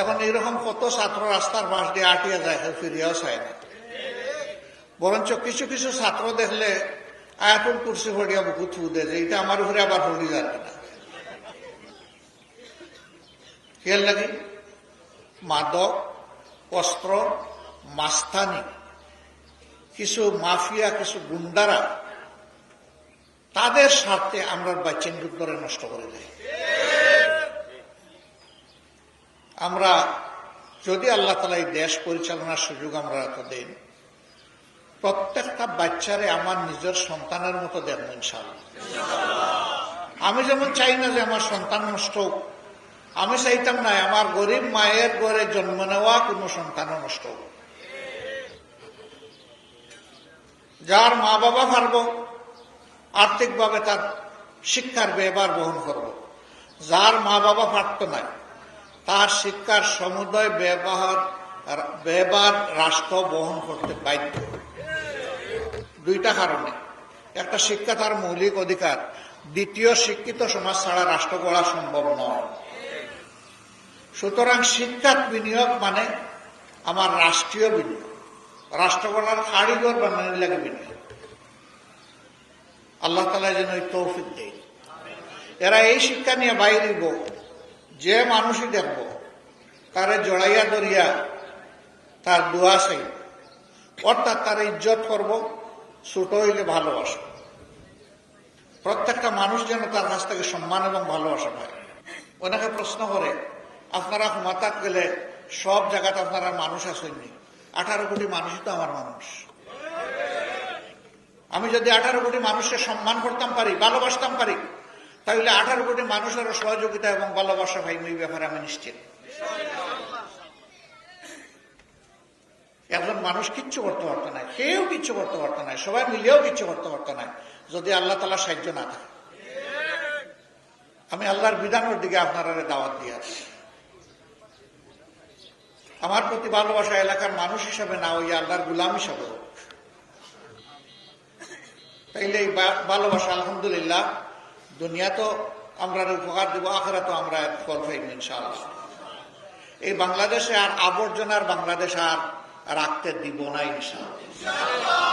এখন এইরকম কত ছাত্র রাস্তার পাশ দিয়ে আটিয়া যায়, ফিরিয়াও চায় না। বরঞ্চ কিছু কিছু ছাত্র দেখলে আয়াতুল কুরসি ফড়িয়া বুকু থু দে যে এটা আমার উপরে আবার ফড়ি যাবে না। খেয়াল লাগে মাদক, অস্ত্র, মাস্তানি, কিছু মাফিয়া, কিছু গুন্ডারা তাদের স্বার্থে আমরা বাচ্চাদের ধরে নষ্ট করে দেয়। আমরা যদি আল্লাহ তাআলা এই দেশ পরিচালনার সুযোগ আমরা তো দেন, প্রত্যেকটা বাচ্চারে আমার নিজের সন্তানের মতো দেখব ইনশাআল্লাহ। আমি যেমন চাই না যে আমার সন্তান নষ্ট হোক, আমি চাইতাম না আমার গরিব মায়ের ঘরে জন্ম নেওয়া কোনো সন্তানও নষ্ট হোক। যার মা বাবা পারব আর্থিকভাবে তার শিক্ষার ব্যয়ভার বহন করব, যার মা বাবা পারত না তার শিক্ষার সমুদয় ব্যয়ভার রাষ্ট্র বহন করতে বাধ্য। দুইটা কারণে, একটা শিক্ষা তার মৌলিক অধিকার, দ্বিতীয় শিক্ষিত সমাজ ছাড়া রাষ্ট্র গড়া সম্ভব নয়। সুতরাং শিক্ষার বিনিয়োগ মানে আমার রাষ্ট্রীয় বিনিয়োগ, রাষ্ট্র গড়ার কারিগর বানানোর লাগে বিনিয়োগ। আল্লাহ তাআলা যেন এই তৌফিক দেয়। এরা এই শিক্ষা নিয়ে বাইরিব, যে মানুষই দেখব তারে জড়াইয়া ধরিয়া তার দোয়া চাই, অর্থাৎ তার ইজ্জত করব, ছোট হইলে ভালোবাসব। প্রত্যেকটা মানুষ যেন তার কাছ থেকে সম্মান এবং ভালোবাসা পায়। অনেকে প্রশ্ন করে, আপনারা ক্ষমতাত গেলে সব জায়গাতে আপনারা মানুষ আসেননি, 18 কোটি মানুষই তো আমার মানুষ। আমি যদি 18 কোটি মানুষকে সম্মান করতাম পারি, ভালোবাসতাম পারি, তাহলে 18 কোটি মানুষের সহযোগিতা এবং ভালোবাসা পাই, এই ব্যাপারে আমি নিশ্চিত। একজন মানুষ কিচ্ছু করতে পারত না, কেউ কিচ্ছু করতে পারত না, সবাই মিলেও কিচ্ছু করতে পারত না যদি আল্লাহ তাআলা সাহায্য না থাকে। আমি আল্লাহর বিধানের দিকে আপনারা দাওয়াত দিয়ে আছি। আমার প্রতি ভালোবাসা এলাকার মানুষ হিসাবে না, ওই আল্লাহর গুলাম হিসাবে হোক। তাইলে এই ভালোবাসা আলহামদুলিল্লাহ দুনিয়া তো আমরা উপকার দেবো, আখিরাত তো আমরা ফল পাইব ইনশাআল্লাহ। এই বাংলাদেশে আর আবর্জনার বাংলাদেশ আর রাখতে দিব না ইনশাআল্লাহ।